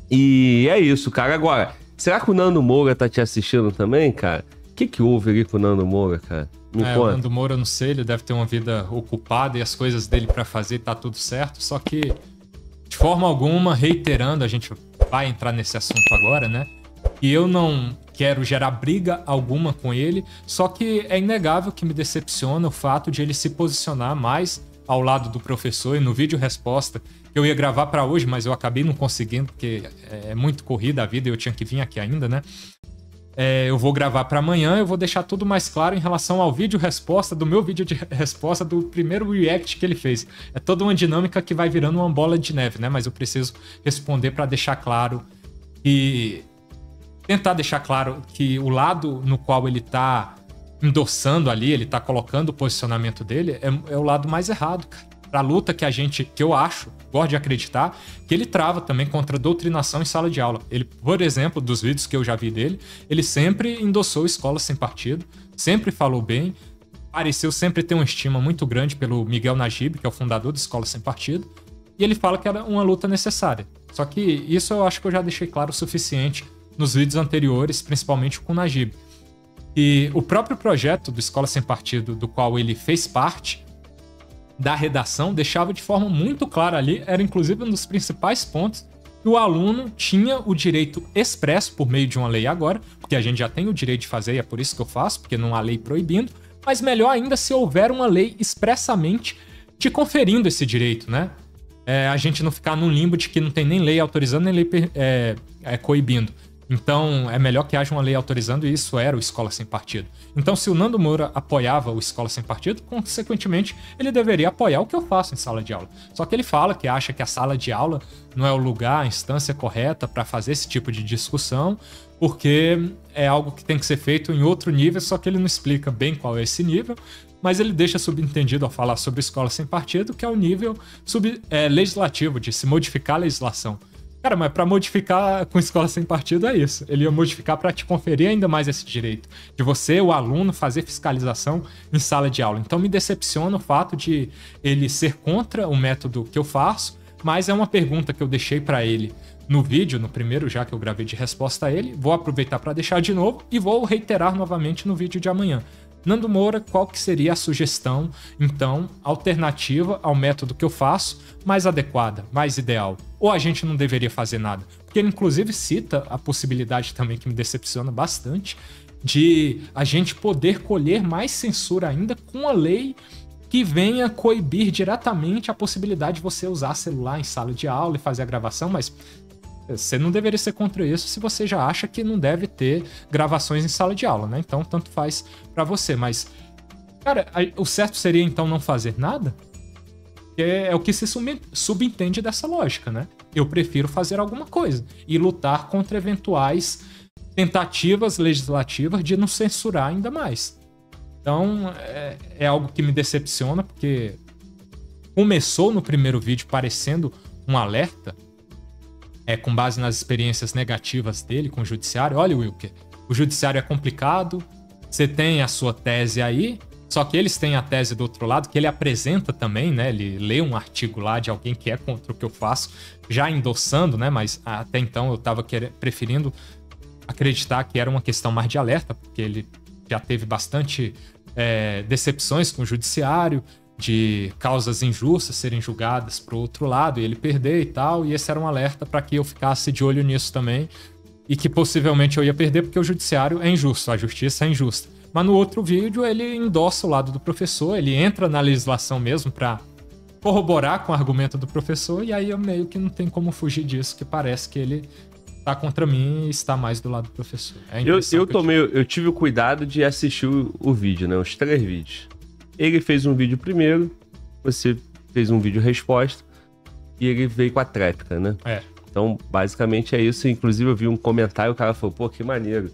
E é isso, cara. Agora, será que o Nando Moura tá te assistindo também, cara? O que houve ali com o Nando Moura, cara? Me conta. O Nando Moura, eu não sei, ele deve ter uma vida ocupada e as coisas dele pra fazer tá tudo certo, só que, de forma alguma, reiterando, a gente vai entrar nesse assunto agora, né? E eu não quero gerar briga alguma com ele, só que é inegável que me decepciona o fato de ele se posicionar mais ao lado do professor. E no vídeo resposta que eu ia gravar pra hoje, mas eu acabei não conseguindo, porque é muito corrida a vida e eu tinha que vir aqui ainda, né? Eu vou gravar para amanhã, eu vou deixar tudo mais claro em relação ao vídeo resposta, do meu vídeo de resposta do primeiro react que ele fez. É toda uma dinâmica que vai virando uma bola de neve, né? Mas eu preciso responder para deixar claro e tentar deixar claro que o lado no qual ele tá endossando ali, ele tá colocando o posicionamento dele, é o lado mais errado, cara. Pra luta que eu acho, gosto de acreditar, que ele trava também contra a doutrinação em sala de aula. Ele, por exemplo, dos vídeos que eu já vi dele, ele sempre endossou Escola Sem Partido, sempre falou bem, pareceu sempre ter uma estima muito grande pelo Miguel Najib, que é o fundador da Escola Sem Partido, e ele fala que era uma luta necessária. Só que isso eu acho que eu já deixei claro o suficiente nos vídeos anteriores, principalmente com o Najib. E o próprio projeto do Escola Sem Partido, do qual ele fez parte, da redação, deixava de forma muito clara ali, era inclusive um dos principais pontos, que o aluno tinha o direito expresso por meio de uma lei agora, porque a gente já tem o direito de fazer e é por isso que eu faço, porque não há lei proibindo, mas melhor ainda se houver uma lei expressamente te conferindo esse direito, né? A gente não ficar num limbo de que não tem nem lei autorizando, nem lei coibindo. Então, é melhor que haja uma lei autorizando, e isso era o Escola Sem Partido. Então, se o Nando Moura apoiava o Escola Sem Partido, consequentemente, ele deveria apoiar o que eu faço em sala de aula. Só que ele fala que acha que a sala de aula não é o lugar, a instância correta para fazer esse tipo de discussão, porque é algo que tem que ser feito em outro nível, só que ele não explica bem qual é esse nível, mas ele deixa subentendido ao falar sobre Escola Sem Partido, que é o nível legislativo, de se modificar a legislação. Cara, mas pra modificar com Escola Sem Partido é isso. Ele ia modificar pra te conferir ainda mais esse direito de você, o aluno, fazer fiscalização em sala de aula. Então me decepciona o fato de ele ser contra o método que eu faço, mas é uma pergunta que eu deixei pra ele no vídeo, no primeiro já que eu gravei de resposta a ele. Vou aproveitar pra deixar de novo e vou reiterar novamente no vídeo de amanhã. Nando Moura, qual que seria a sugestão, então, alternativa ao método que eu faço, mais adequada, mais ideal? Ou a gente não deveria fazer nada? Porque ele, inclusive, cita a possibilidade também, que me decepciona bastante, de a gente poder colher mais censura ainda com a lei que venha coibir diretamente a possibilidade de você usar celular em sala de aula e fazer a gravação, mas você não deveria ser contra isso se você já acha que não deve ter gravações em sala de aula, né? Então, tanto faz pra você. Mas, cara, o certo seria, então, não fazer nada? É o que se subentende dessa lógica, né? Eu prefiro fazer alguma coisa e lutar contra eventuais tentativas legislativas de não censurar ainda mais. Então, é algo que me decepciona, porque começou no primeiro vídeo parecendo um alerta, com base nas experiências negativas dele com o judiciário. Olha, Wilker, o judiciário é complicado, você tem a sua tese aí, só que eles têm a tese do outro lado, que ele apresenta também, né? Ele lê um artigo lá de alguém que é contra o que eu faço, já endossando, né? Mas até então eu tava preferindo acreditar que era uma questão mais de alerta, porque ele já teve bastante decepções com o judiciário, de causas injustas serem julgadas pro outro lado e ele perder e tal, e esse era um alerta para que eu ficasse de olho nisso também, e que possivelmente eu ia perder porque o judiciário é injusto, a justiça é injusta. Mas no outro vídeo ele endossa o lado do professor, ele entra na legislação mesmo para corroborar com o argumento do professor, e aí eu meio que não tem como fugir disso, que parece que ele tá contra mim e está mais do lado do professor. Eu tive o cuidado de assistir o vídeo, né? Os 3 vídeos. Ele fez um vídeo primeiro, você fez um vídeo resposta, e ele veio com a tréplica, né? Então, basicamente é isso. Inclusive, eu vi um comentário, o cara falou, pô, que maneiro.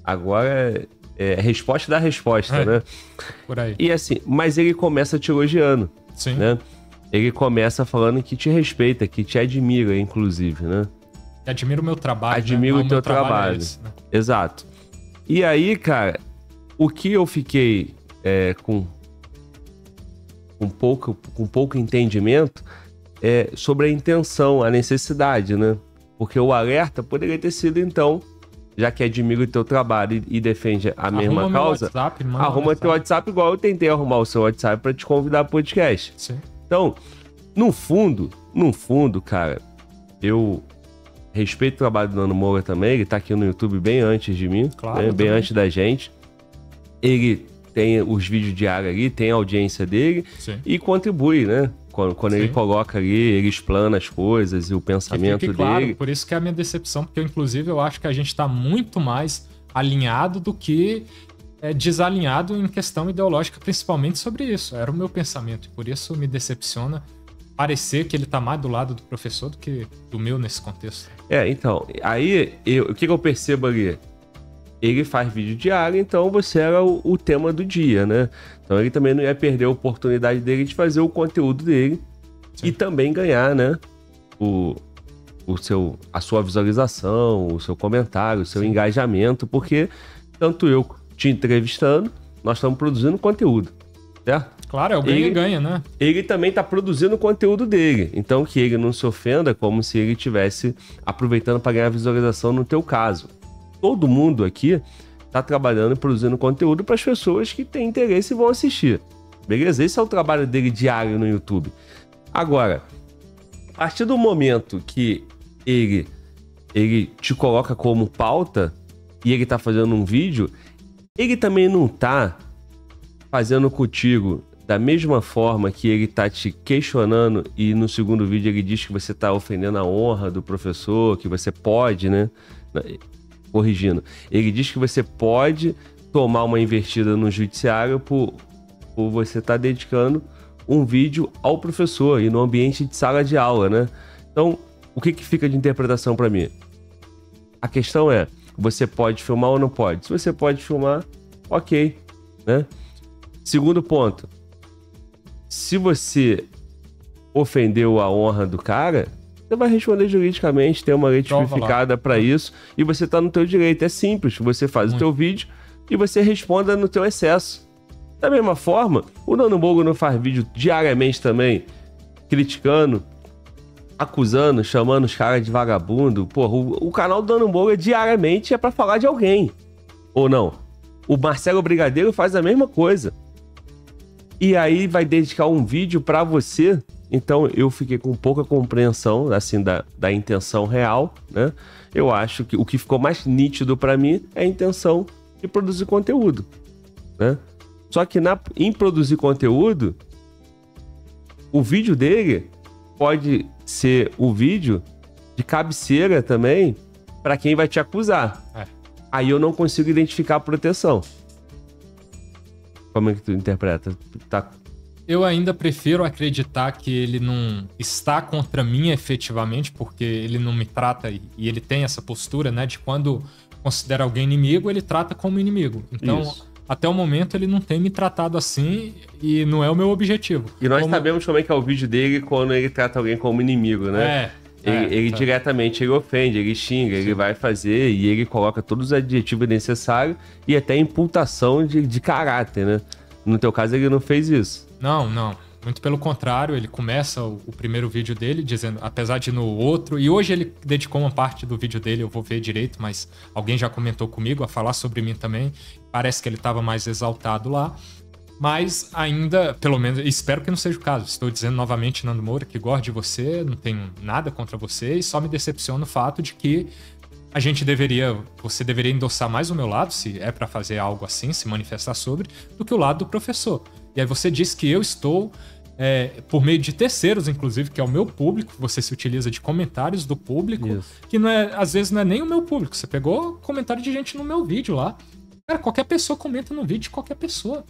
Agora é resposta da resposta, né? Por aí. E assim, mas ele começa te elogiando. Sim. Né? Ele começa falando que te respeita, que te admira, inclusive, né? Admira o meu trabalho. Admira o teu trabalho. Esse, né? Exato. E aí, cara, o que eu fiquei com pouco entendimento sobre a intenção, a necessidade, né? Porque o alerta poderia ter sido, então, já que admira o teu trabalho e defende a mesma causa, WhatsApp, arruma teu WhatsApp igual eu tentei arrumar o seu WhatsApp para te convidar pro podcast. Sim. Então, no fundo, cara, eu respeito o trabalho do Nando Moura também, ele tá aqui no YouTube bem antes de mim, claro, né? Bem antes da gente. Ele tem os vídeos diários ali, tem a audiência dele. Sim. E contribui, né? Quando ele coloca ali, ele explana as coisas e o pensamento dele. Claro, por isso que é a minha decepção, porque inclusive eu acho que a gente tá muito mais alinhado do que desalinhado em questão ideológica, principalmente sobre isso. Era o meu pensamento, e por isso me decepciona parecer que ele tá mais do lado do professor do que do meu nesse contexto. Então, aí, o que eu percebo ali? Ele faz vídeo diário, então você era o tema do dia, né? Então ele também não ia perder a oportunidade dele de fazer o conteúdo dele. Sim. E também ganhar, né? A sua visualização, o seu comentário, o seu engajamento, porque tanto eu te entrevistando, nós estamos produzindo conteúdo, certo? Claro, é o ganha-ganha, né? Ele também está produzindo o conteúdo dele, então que ele não se ofenda como se ele estivesse aproveitando para ganhar visualização no teu caso. Todo mundo aqui está trabalhando e produzindo conteúdo para as pessoas que têm interesse e vão assistir. Beleza? Esse é o trabalho dele diário no YouTube. Agora, a partir do momento que ele te coloca como pauta e ele está fazendo um vídeo, ele também não está fazendo contigo da mesma forma que ele está te questionando e no segundo vídeo ele diz que você está ofendendo a honra do professor, que você pode, né? Corrigindo, ele diz que você pode tomar uma investida no judiciário por você estar dedicando um vídeo ao professor e no ambiente de sala de aula, né? Então, o que fica de interpretação para mim? A questão é, você pode filmar ou não pode? Se você pode filmar, ok, né? Segundo ponto, se você ofendeu a honra do cara, você vai responder juridicamente, tem uma lei tipificada para isso e você tá no teu direito. É simples, você faz o teu vídeo e você responda no teu excesso. Da mesma forma, o Nando Moura não faz vídeo diariamente também, criticando, acusando, chamando os caras de vagabundo. Porra, o canal do Nando Moura diariamente é para falar de alguém, ou não? O Marcelo Brigadeiro faz a mesma coisa. E aí vai dedicar um vídeo para você. Então eu fiquei com pouca compreensão assim da intenção real, né? Eu acho que o que ficou mais nítido para mim é a intenção de produzir conteúdo, né? Só que em produzir conteúdo, o vídeo dele pode ser o vídeo de cabeceira também para quem vai te acusar. Aí eu não consigo identificar a proteção. Como é que tu interpreta? Eu ainda prefiro acreditar que ele não está contra mim efetivamente, porque ele não me trata, e ele tem essa postura, né, de quando considera alguém inimigo, ele trata como inimigo. Então, até o momento, ele não tem me tratado assim e não é o meu objetivo. E nós sabemos como é que é o vídeo dele quando ele trata alguém como inimigo, né? Ele diretamente ele ofende, ele xinga, ele vai fazer e ele coloca todos os adjetivos necessários e até imputação de caráter, né? No teu caso, ele não fez isso. Não. Muito pelo contrário, ele começa o primeiro vídeo dele dizendo, apesar de no outro, e hoje ele dedicou uma parte do vídeo dele, eu vou ver direito, mas alguém já comentou comigo a falar sobre mim também. Parece que ele estava mais exaltado lá. Mas ainda, pelo menos, espero que não seja o caso. Estou dizendo novamente, Nando Moura, que gosto de você, não tenho nada contra você, e só me decepciona o fato de que você deveria endossar mais o meu lado, se é para fazer algo assim, se manifestar sobre, do que o lado do professor. E aí você diz que eu estou, por meio de terceiros, inclusive, que é o meu público, você se utiliza de comentários do público, que às vezes não é nem o meu público. Você pegou comentário de gente no meu vídeo lá. Cara, qualquer pessoa comenta no vídeo de qualquer pessoa.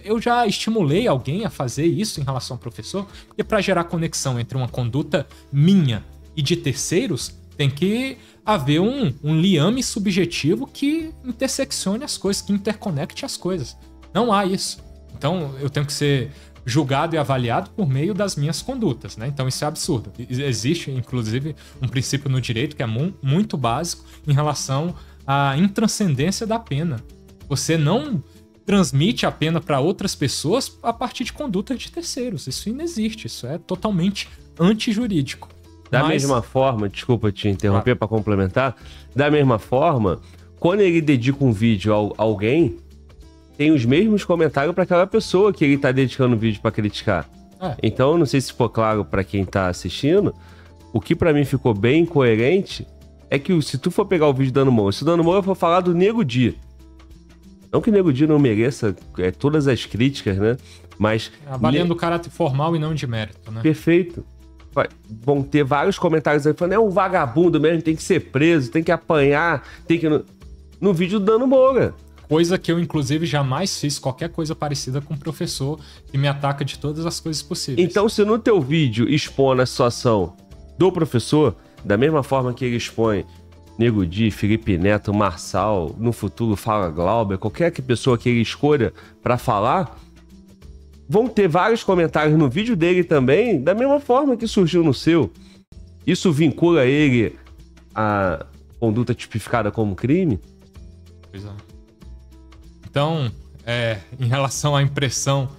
Eu já estimulei alguém a fazer isso em relação ao professor, porque para gerar conexão entre uma conduta minha e de terceiros, tem que haver um liame subjetivo que interseccione as coisas, que interconecte as coisas. Não há isso. Então, eu tenho que ser julgado e avaliado por meio das minhas condutas, né? Então, isso é absurdo. Existe, inclusive, um princípio no direito que é muito básico em relação à intranscendência da pena. Você não transmite a pena para outras pessoas a partir de condutas de terceiros. Isso não existe. Isso é totalmente antijurídico. Da mesma forma, desculpa te interromper para complementar, da mesma forma, quando ele dedica um vídeo a alguém, tem os mesmos comentários para aquela pessoa que ele tá dedicando o vídeo para criticar. Então, não sei se ficou claro para quem tá assistindo, o que para mim ficou bem coerente é que se tu for pegar o vídeo do Nando Moura, se o Nando Moura for falar do Nego Di, não que o Nego Di não mereça todas as críticas, né? Mas... avaliando o caráter formal e não de mérito, né? Perfeito. Vão ter vários comentários aí falando, é um vagabundo mesmo, tem que ser preso, tem que apanhar, tem que... No vídeo do Nando Moura. Coisa que eu, inclusive, jamais fiz qualquer coisa parecida com um professor que me ataca de todas as coisas possíveis. Então, se no teu vídeo expõe a situação do professor, da mesma forma que ele expõe Nego Di, Felipe Neto, Marçal, no futuro Fala Glauber, qualquer pessoa que ele escolha pra falar, vão ter vários comentários no vídeo dele também, da mesma forma que surgiu no seu. Isso vincula ele à conduta tipificada como crime? Pois é. Então, em relação à impressão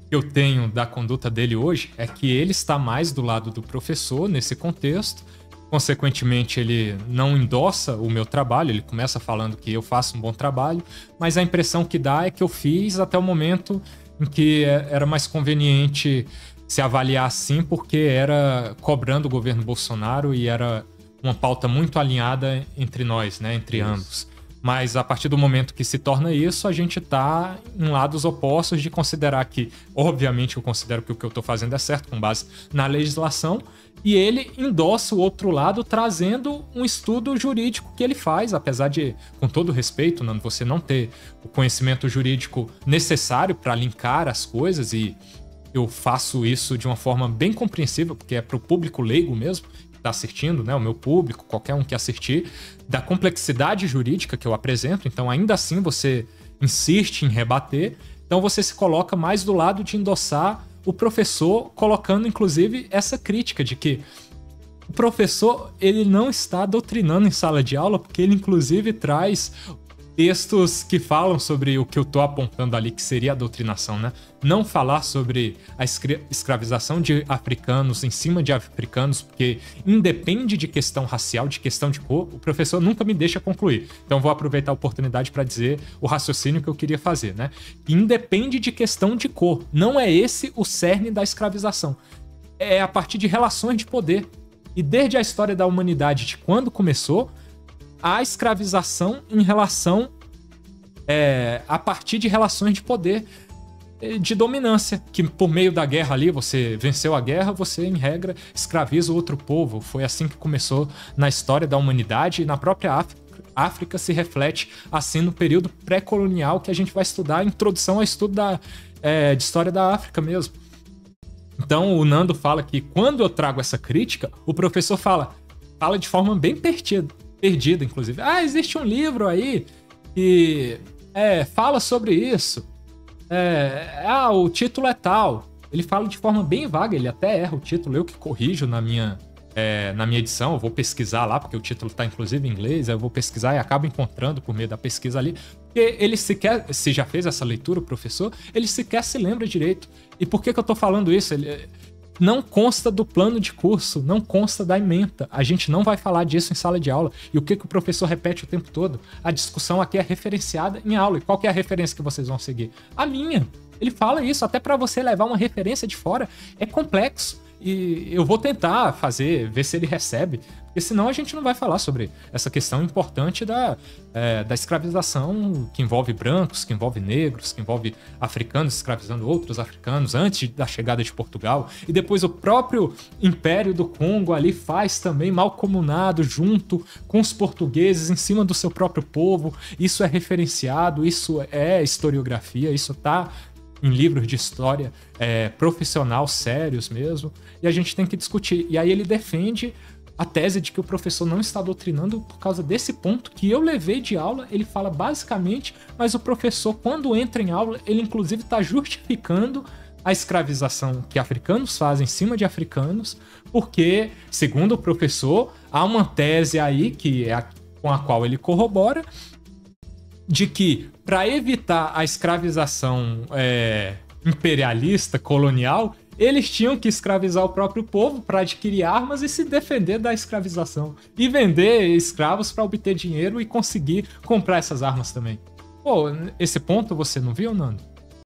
que eu tenho da conduta dele hoje, é que ele está mais do lado do professor nesse contexto. Consequentemente, ele não endossa o meu trabalho, ele começa falando que eu faço um bom trabalho, mas a impressão que dá é que eu fiz até o momento em que era mais conveniente se avaliar assim, porque era cobrando o governo Bolsonaro e era uma pauta muito alinhada entre nós, né, entre ambos. Mas a partir do momento que se torna isso, a gente tá em lados opostos de considerar que, obviamente, eu considero que o que eu tô fazendo é certo com base na legislação, e ele endossa o outro lado trazendo um estudo jurídico que ele faz, apesar de, com todo respeito, Nando, você não ter o conhecimento jurídico necessário para linkar as coisas, e eu faço isso de uma forma bem compreensível, porque é para o público leigo mesmo, está assistindo, né, o meu público, qualquer um que assistir, da complexidade jurídica que eu apresento. Então, ainda assim, você insiste em rebater. Então, você se coloca mais do lado de endossar o professor, colocando, inclusive, essa crítica de que o professor, ele não está doutrinando em sala de aula, porque ele, inclusive, traz textos que falam sobre o que eu tô apontando ali, que seria a doutrinação, né? Não falar sobre a escravização de africanos em cima de africanos, porque independe de questão racial, de questão de cor, o professor nunca me deixa concluir. Então vou aproveitar a oportunidade para dizer o raciocínio que eu queria fazer, né? Independe de questão de cor. Não é esse o cerne da escravização. É a partir de relações de poder. E desde a história da humanidade, de quando começou, a escravização em relação a partir de relações de poder, de dominância, que por meio da guerra ali, você venceu a guerra, você, em regra, escraviza o outro povo. Foi assim que começou na história da humanidade, e na própria África se reflete assim no período pré-colonial, que a gente vai estudar, a introdução ao estudo de história da África mesmo. Então o Nando fala que quando eu trago essa crítica, o professor fala de forma bem perdida, inclusive. Existe um livro aí que fala sobre isso. O título é tal. Ele fala de forma bem vaga, ele até erra o título, eu que corrijo na minha edição, eu vou pesquisar lá, porque o título tá inclusive em inglês, eu vou pesquisar e acabo encontrando por meio da pesquisa ali, porque ele sequer, se já fez essa leitura, o professor, ele sequer se lembra direito. E por que eu tô falando isso? Ele não consta do plano de curso, não consta da ementa. A gente não vai falar disso em sala de aula. E o que o professor repete o tempo todo? A discussão aqui é referenciada em aula. E qual que é a referência que vocês vão seguir? A minha. Ele fala isso, até para você levar uma referência de fora é complexo. E eu vou tentar ver se ele recebe, porque senão a gente não vai falar sobre essa questão importante da escravização, que envolve brancos, que envolve negros, que envolve africanos escravizando outros africanos antes da chegada de Portugal. E depois o próprio Império do Congo ali faz também malcomunado junto com os portugueses em cima do seu próprio povo. Isso é referenciado, isso é historiografia, isso tá em livros de história profissional sérios mesmo, e a gente tem que discutir. E aí ele defende a tese de que o professor não está doutrinando por causa desse ponto que eu levei de aula. Ele fala basicamente, mas o professor, quando entra em aula, ele inclusive está justificando a escravização que africanos fazem em cima de africanos, porque, segundo o professor, há uma tese aí com a qual ele corrobora, de que, para evitar a escravização imperialista, colonial, eles tinham que escravizar o próprio povo para adquirir armas e se defender da escravização. E vender escravos para obter dinheiro e conseguir comprar essas armas também. Pô, esse ponto você não viu, Nando?